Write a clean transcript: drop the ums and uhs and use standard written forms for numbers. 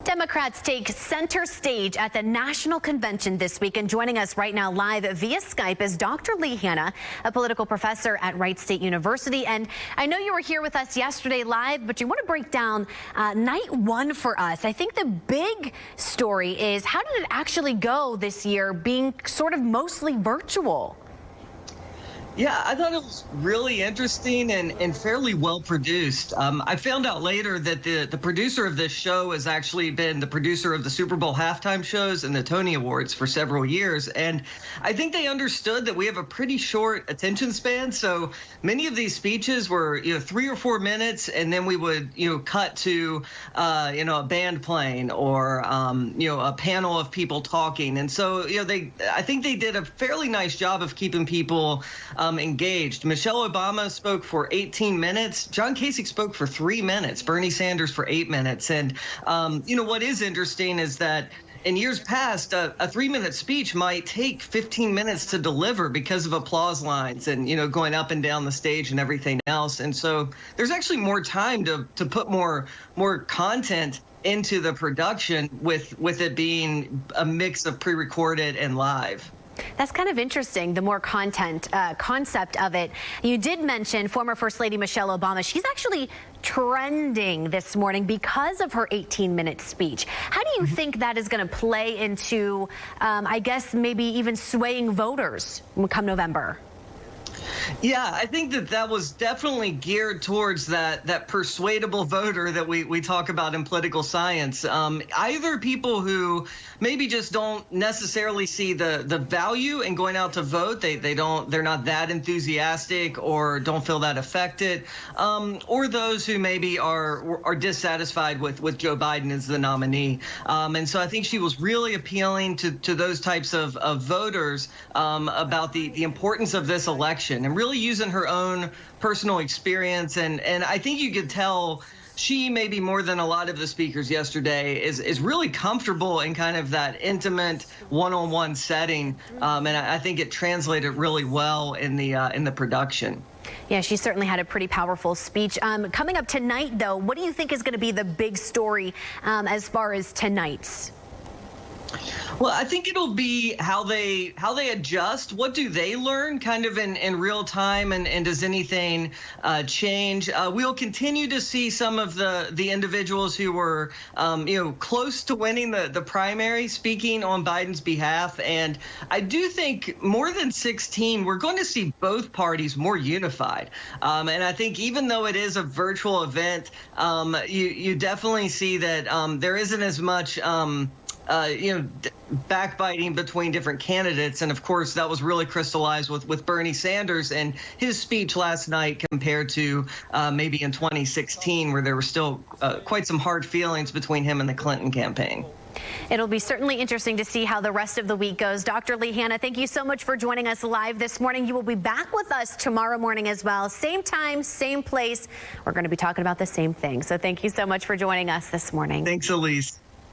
Democrats take center stage at the national convention this week, and joining us right now live via Skype is Dr. Leigh Hanna, a political professor at Wright State University. And I know you were here with us yesterday live, but you want to break down night one for us. I think the big story is, how did it actually go this year, being sort of mostly virtual? Yeah, I thought it was really interesting and fairly well produced. I found out later that the producer of this show has actually been the producer of the Super Bowl halftime shows and the Tony Awards for several years. And I think they understood that we have a pretty short attention span. So many of these speeches were, 3 or 4 minutes, and then we would, cut to, a band playing or, a panel of people talking. And so, I think they did a fairly nice job of keeping people engaged. Michelle Obama spoke for 18 minutes. John Kasich spoke for 3 minutes. Bernie Sanders for 8 minutes. And, what is interesting is that in years past, a 3-minute speech might take 15 minutes to deliver because of applause lines and, going up and down the stage and everything else. And so there's actually more time to put more content into the production with it being a mix of pre-recorded and live. That's kind of interesting, the more content concept of it. You did mention former First Lady Michelle Obama. She's actually trending this morning because of her 18-minute speech. How do you think that is going to play into, I guess, maybe even swaying voters come November? Yeah, I think that was definitely geared towards that persuadable voter that we talk about in political science. Either people who maybe just don't necessarily see the value in going out to vote, they're not that enthusiastic or don't feel that affected, or those who maybe are dissatisfied with Joe Biden as the nominee. And so I think she was really appealing to those types of voters about the importance of this election, and really using her own personal experience. And I think you could tell she, maybe more than a lot of the speakers yesterday, is really comfortable in kind of that intimate one-on-one setting. And I think it translated really well in the production. Yeah, she certainly had a pretty powerful speech. Coming up tonight, though, what do you think is going to be the big story as far as tonight's? Well, I think it'll be how they adjust. What do they learn kind of in real time, and does anything change? We'll continue to see some of the individuals who were close to winning the primary speaking on Biden's behalf. And I do think more than 16, we're going to see both parties more unified. And I think even though it is a virtual event, you definitely see that there isn't as much backbiting between different candidates. And of course, that was really crystallized with Bernie Sanders and his speech last night compared to maybe in 2016, where there were still quite some hard feelings between him and the Clinton campaign. It'll be certainly interesting to see how the rest of the week goes. Dr. Leigh Hanna, thank you so much for joining us live this morning. You will be back with us tomorrow morning as well. Same time, same place. We're going to be talking about the same thing. So thank you so much for joining us this morning. Thanks, Elise.